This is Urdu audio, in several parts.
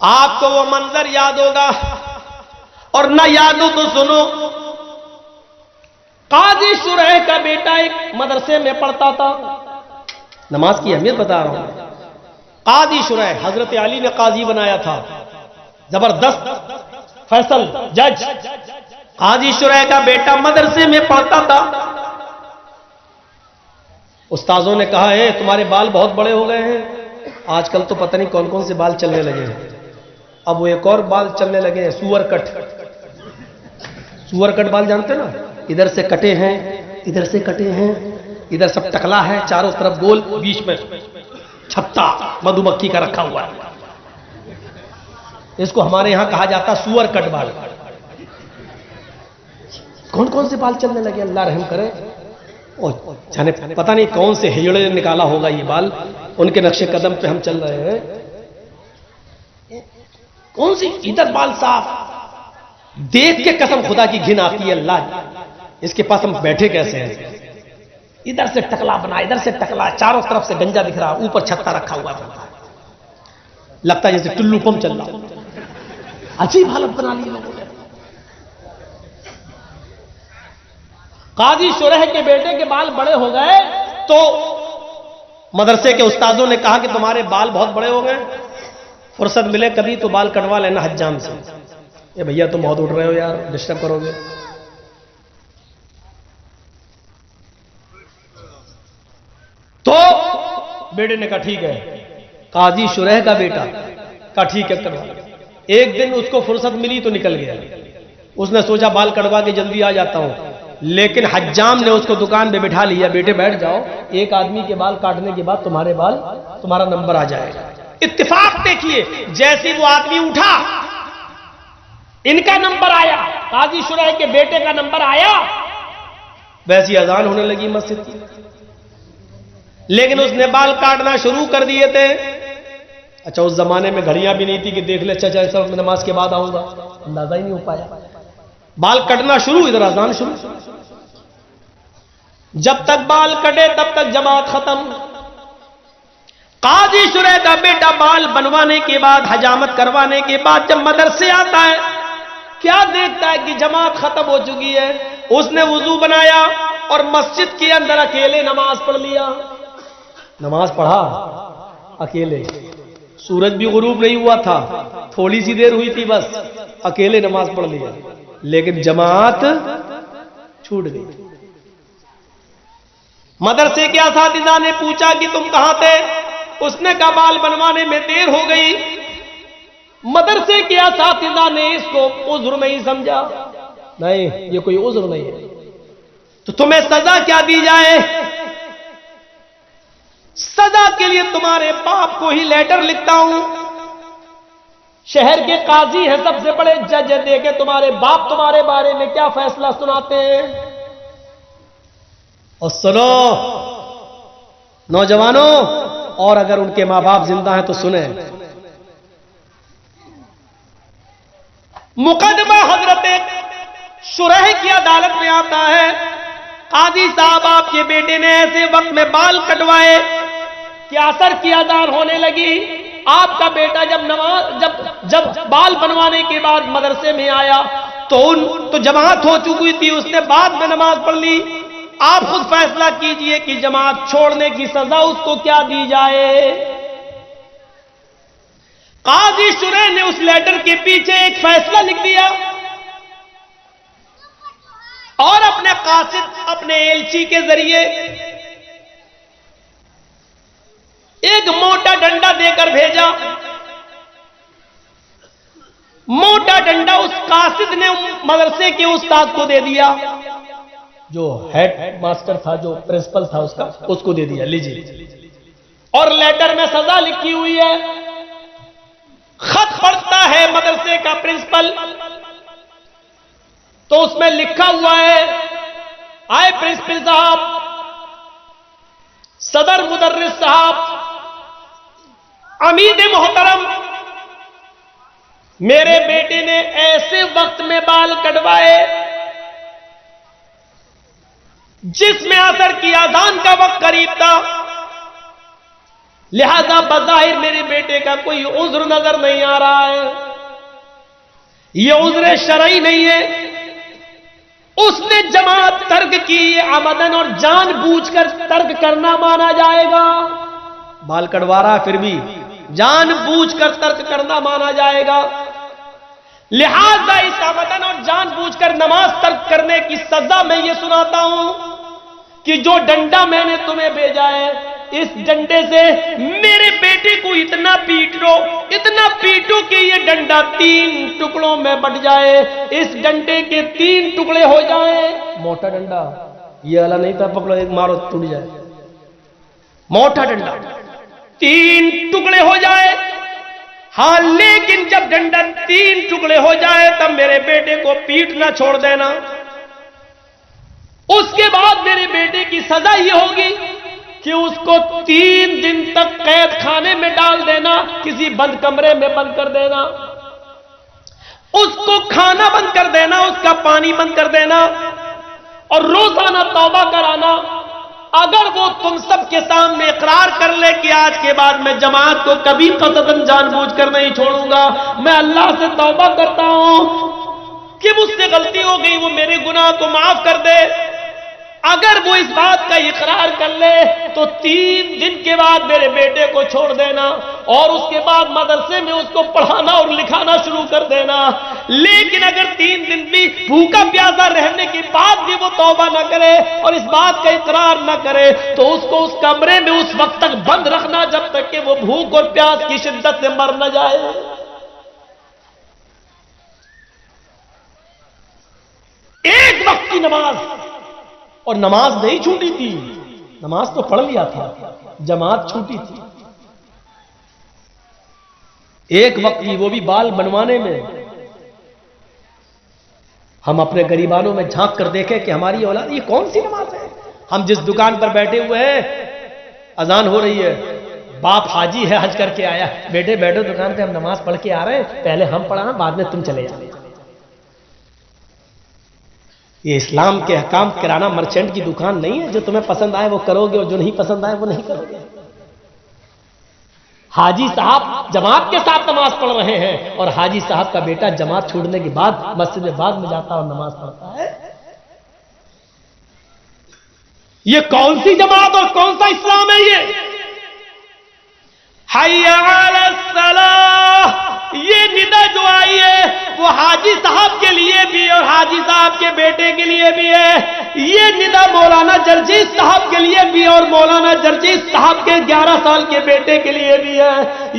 آپ کو وہ منظر یاد ہوگا، اور نہ یاد ہو تو سنو، قاضی شرح کا بیٹا ایک مدرسے میں پڑھتا تھا، نماز کی اہمیت بتا رہا ہوں۔ قاضی شرح، حضرت علی نے قاضی بنایا تھا، زبردست فیصل جج۔ قاضی شرح کا بیٹا مدرسے میں پڑھتا تھا۔ استاذوں نے کہا ہے تمہارے بال بہت بڑے ہو گئے ہیں، آج کل تو پتہ نہیں کون کون سے بال چلنے لگے ہیں۔ اب وہ ایک اور بال چلنے لگے ہیں، سور کٹ۔ سور کٹ بال جانتے نا، ادھر سے کٹے ہیں، ادھر سے کٹے ہیں، ادھر سب ٹکلا ہے، چاروں طرف گول، بیچ میں چھتا مدھو مکھی کا رکھا ہوا ہے۔ اس کو ہمارے یہاں کہا جاتا سور کٹ بال۔ کون کون سے بال چلنے لگے، اللہ رحم کرے۔ پتہ نہیں کون سے ہیڑے نے نکالا ہوگا یہ بال، ان کے نقش قدم پہ ہم چل رہے ہیں۔ کون سی ادھر بال صاف، دیکھ کے قسم خدا کی گھن آتی ہے، اللہ اس کے پاس ہم بیٹھے کیسے ہیں۔ ادھر سے ٹکلا بنا، ادھر سے ٹکلا، چاروں طرف سے گنجا دکھ رہا، اوپر چھتا رکھا ہوا ہے، لگتا ہے جیسے ٹلو پم چل رہا۔ عجیب حالت بنا لی لوگوں نے۔ قاضی شرح کے بیٹے کے بال بڑے ہو گئے تو مدرسے کے استادوں نے کہا کہ تمہارے بال بہت بڑے ہو گئے، فرصت ملے کبھی تو بال کٹوا لینا حجام سے۔ یہ بھیا تم بہت اٹھ رہے ہو یار، ڈسٹرب کرو گے۔ تو بیٹے نے کہا ٹھیک ہے، قاضی شرح کا بیٹا کہا ٹھیک ہے کروا۔ ایک دن اس کو فرصت ملی تو نکل گیا، اس نے سوچا بال کٹوا کے جلدی آ جاتا ہوں، لیکن حجام نے اس کو دکان پہ بٹھا لیا، بیٹے بیٹھ جاؤ، ایک آدمی کے بال کاٹنے کے بعد تمہارا نمبر آ جائے گا۔ اتفاق دیکھیے، جیسے وہ آدمی اٹھا ان کا نمبر آیا، قاضی شرح کے بیٹے کا نمبر آیا، ویسی اذان ہونے لگی مسجد کی۔ لیکن اس نے بال کاٹنا شروع کر دیے تھے۔ اچھا اس زمانے میں گھڑیاں بھی نہیں تھی کہ دیکھ لے چچا اس وقت میں نماز کے بعد آؤں گا، اندازہ ہی نہیں ہو پایا۔ بال کٹنا شروع، ادھر اذان شروع۔ جب تک بال کٹے تب تک جماعت ختم۔ قاضی شرح کا بیٹا بال بنوانے کے بعد، حجامت کروانے کے بعد جب مدرسے آتا ہے، کیا دیکھتا ہے کہ جماعت ختم ہو چکی ہے۔ اس نے وضو بنایا اور مسجد کے اندر اکیلے نماز پڑھ لیا۔ نماز پڑھا اکیلے، سورج بھی غروب نہیں ہوا تھا، تھوڑی سی دیر ہوئی تھی بس، اکیلے نماز پڑھ لیا، لیکن جماعت چھوٹ گئی۔ مدرسے کے اساتذہ نے پوچھا کہ تم کہاں تھے؟ اس نے کہا بال بنوانے میں دیر ہو گئی۔ مدرسے کے اساتذہ نے اس کو عذر نہیں سمجھا، نہیں یہ کوئی عذر نہیں ہے، تو تمہیں سزا کیا دی جائے؟ سزا کے لیے تمہارے باپ کو ہی لیٹر لکھتا ہوں، شہر کے قاضی ہیں سب سے بڑے جج، دیکھے تمہارے باپ تمہارے بارے میں کیا فیصلہ سناتے ہیں۔ اور سنو نوجوانوں، اور اگر ان کے ماں باپ زندہ ہیں تو سنیں، مقدمہ حضرت شرح کی عدالت میں آتا ہے، قاضی صاحب آپ کے بیٹے نے ایسے وقت میں بال کٹوائے کہ عصر کی اذان ہونے لگی، آپ کا بیٹا جب بال بنوانے کے بعد مدرسے میں آیا تو جماعت ہو چکی تھی، اس نے بعد میں نماز پڑھ لی۔ آپ خود فیصلہ کیجئے کہ جماعت چھوڑنے کی سزا اس کو کیا دی جائے۔ قاضی شرح نے اس لیٹر کے پیچھے ایک فیصلہ لکھ دیا اور اپنے قاصد، اپنے ایلچی کے ذریعے ایک موٹا ڈنڈا دے کر بھیجا۔ موٹا ڈنڈا اس قاصد نے مدرسے کے استاد کو دے دیا، جو ہیڈ ماسٹر تھا، جو پرنسپل تھا اس کو دے دیا، لیجیے۔ اور لیٹر میں سزا لکھی ہوئی ہے۔ خط پڑھتا ہے مدرسے کا پرنسپل، تو اس میں لکھا ہوا ہے، آئے پرنسپل صاحب، صدر مدرس صاحب، عمید محترم، میرے بیٹے نے ایسے وقت میں بال کٹوائے جس میں عصر کی اذان کا وقت قریب تھا، لہذا بظاہر میرے بیٹے کا کوئی عذر نظر نہیں آ رہا ہے، یہ عذر شرعی نہیں ہے، اس نے جماعت ترک کی، عمدن اور جان بوجھ کر ترک کرنا مانا جائے گا؟ بال کٹوا رہا پھر بھی جان بوجھ کر ترک کرنا مانا جائے گا۔ لہذا اس عمدن اور جان بوجھ کر نماز ترک کرنے کی سزا میں یہ سناتا ہوں کہ جو ڈنڈا میں نے تمہیں بھیجا ہے، اس ڈنڈے سے میرے بیٹے کو اتنا پیٹو کہ یہ ڈنڈا 3 ٹکڑوں میں بٹ جائے، اس ڈنڈے کے 3 ٹکڑے ہو جائیں۔ موٹا ڈنڈا، یہ والا نہیں تھا پکڑو ایک مارو ٹوٹ جائے، موٹا ڈنڈا 3 ٹکڑے ہو جائے۔ ہاں لیکن جب ڈنڈا 3 ٹکڑے ہو جائے تب میرے بیٹے کو پیٹنا چھوڑ دینا۔ اس کے بعد میرے بیٹے کی سزا یہ ہوگی کہ اس کو 3 دن تک قید خانے میں ڈال دینا، کسی بند کمرے میں بند کر دینا، اس کو کھانا بند کر دینا، اس کا پانی بند کر دینا، اور روزانہ توبہ کرانا۔ اگر وہ تم سب کے سامنے اقرار کر لے کہ آج کے بعد میں جماعت کو کبھی قصداً جان بوجھ کر نہیں چھوڑوں گا، میں اللہ سے توبہ کرتا ہوں کہ مجھ سے غلطی ہو گئی، وہ میرے گناہ کو معاف کر دے، اگر وہ اس بات کا اقرار کر لے تو 3 دن کے بعد میرے بیٹے کو چھوڑ دینا، اور اس کے بعد مدرسے میں اس کو پڑھانا اور لکھانا شروع کر دینا۔ لیکن اگر 3 دن بھی بھوکا پیاسا رہنے کے بعد بھی وہ توبہ نہ کرے اور اس بات کا اقرار نہ کرے تو اس کو اس کمرے میں اس وقت تک بند رکھنا جب تک کہ وہ بھوک اور پیاس کی شدت سے مر نہ جائے۔ ایک وقت کی نماز، اور نماز نہیں چھوٹی تھی، نماز تو پڑھ لیا تھا، جماعت چھوٹی تھی، ایک وقت کی، وہ بھی بال بنوانے میں۔ ہم اپنے غریبانوں میں جھانک کر دیکھیں کہ ہماری اولاد یہ کون سی نماز ہے؟ ہم جس دکان پر بیٹھے ہوئے ہیں، اذان ہو رہی ہے، باپ حاجی ہے حج کر کے آیا، بیٹے بیٹھو دکان پہ، ہم نماز پڑھ کے آ رہے ہیں، پہلے ہم پڑھانا بعد میں تم چلے جاؤ۔ یہ اسلام کے احکام کرانا مرچنٹ کی دکان نہیں ہے، جو تمہیں پسند آئے وہ کرو گے اور جو نہیں پسند آئے وہ نہیں کرو گے۔ حاجی صاحب جماعت کے ساتھ نماز پڑھ رہے ہیں اور حاجی صاحب کا بیٹا جماعت چھوڑنے کے بعد مسجد میں بعد میں جاتا اور نماز پڑھتا ہے۔ یہ کون سی جماعت اور کون سا اسلام ہے یہ؟ حی علی الصلاح، یہ ندا جو آئی ہے وہ حاجی صاحب کے لیے بھی اور حاجی صاحب کے بیٹے کے لیے بھی ہے، یہ ندا مولانا جرجیز صاحب کے لیے بھی اور مولانا جرجیز صاحب کے 11 سال کے بیٹے کے لیے بھی ہے،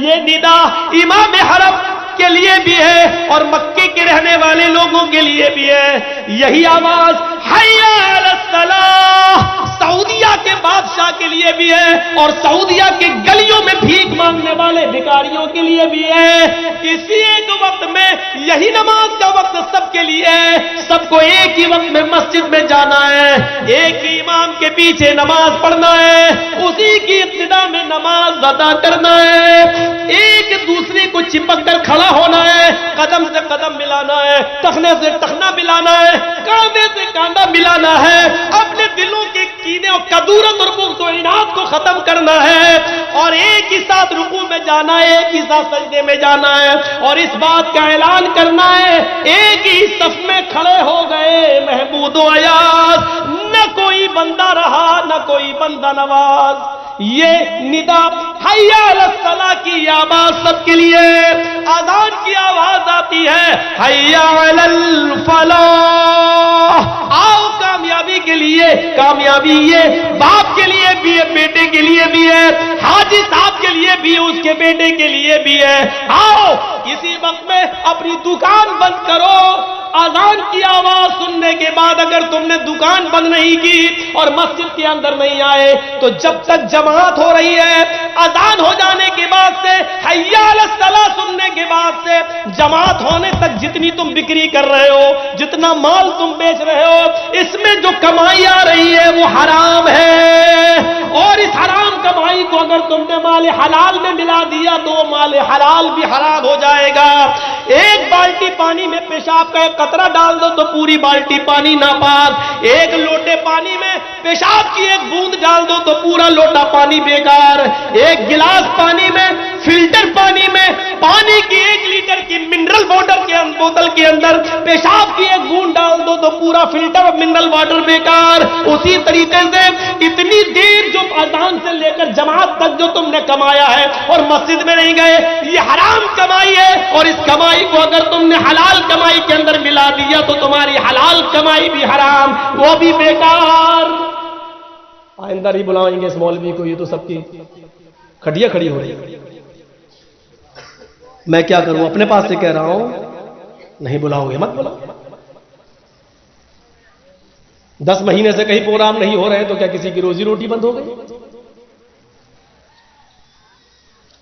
یہ ندا امام حرم کے لیے بھی ہے اور مکے کے رہنے والے لوگوں کے لیے بھی ہے۔ یہی آواز حی علی الصلاح سعودیہ کے بادشاہ کے لیے بھی ہے اور سعودیہ کے گلیوں میں بھیک مانگنے والے بھکاریوں کے لیے بھی ہے۔ اسی ایک وقت میں یہی نماز کا وقت سب کے لیے ہے، سب کو ایک ہی وقت میں مسجد میں جانا ہے، ایک ہی امام کے پیچھے نماز پڑھنا ہے، اسی کی ابتدا میں نماز ادا کرنا ہے، ایک دوسرے کو چپک کر کھڑا ہونا ہے، قدم سے قدم ملانا ہے، ٹخنے سے ٹخنا ملانا ہے، کاندھے سے کاندھا ملانا ہے، اپنے دلوں کے کینے اور کدورت اور بغض و عناد کو ختم کرنا ہے، اور ایک ہی ساتھ رکوع میں جانا ہے، ایک ہی ساتھ سجدے میں جانا ہے، اور اس بات کا اعلان کرنا ہے ایک ہی صف میں کھڑے ہو گئے محمود و ایاز، نہ کوئی بندہ رہا نہ کوئی بندہ نواز۔ یہ ندا حی علی الصلاح کی آواز سب کے لیے، اذان کی آواز آتی ہے حی علی الفلاح، آؤ کامیابی کے لیے، کامیابی یہ باپ کے لیے بھی ہے، بیٹے کے لیے بھی ہے، حاجی صاحب کے لیے بھی ہے، اس کے بیٹے کے لیے بھی ہے۔ آؤ اسی وقت میں اپنی دکان بند کرو، اذان کی آواز سننے کے بعد اگر تم نے دکان بند نہیں کی اور مسجد کے اندر نہیں آئے تو جب تک جماعت ہو رہی ہے، اذان ہو جانے کے بعد سے، حی علی الصلاح سننے کے بعد سے، جماعت ہونے تک جتنی تم بکری کر رہے ہو، جتنا مال تم بیچ رہے ہو، اس میں جو کمائی آ رہی ہے وہ حرام ہے، اور اس حرام کمائی کو اگر تم نے مال حلال میں ملا دیا تو وہ مال حلال بھی حرام ہو جائے گا۔ ایک بالٹی پانی میں پیشاب کا ایک قطرہ ڈال دو تو پوری بالٹی پانی ناپاک، ایک لوٹے پانی میں پیشاب کی ایک بوند ڈال دو تو پورا لوٹا پانی بیکار، ایک گلاس پانی میں، فلٹر پانی میں، پانی کی 1 لیٹر کی منرل واٹر کے بوتل کے اندر پیشاب کی ایک بوند ڈال دو تو پورا فلٹر اور منرل واٹر بیکار۔ اسی طریقے سے اتنی دیر جو اذان سے لے کر جماعت تک جو تم نے کمایا ہے اور مسجد میں نہیں گئے، یہ حرام کمائی ہے، اور اس کمائی کو اگر تم نے حلال کمائی کے اندر ملا دیا تو تمہاری حلال کمائی بھی حرام، وہ بھی بیکار۔ آئندہ نہیں بلائیں گے اس مولوی کو، یہ تو سب کی کھڑیاں کھڑی ہو رہی ہیں۔ میں کیا کروں، اپنے پاس سے کہہ رہا ہوں، نہیں بلاؤ گے مت بلاؤ۔ 10 مہینے سے کہیں پروگرام نہیں ہو رہے تو کیا کسی کی روزی روٹی بند ہو گئی؟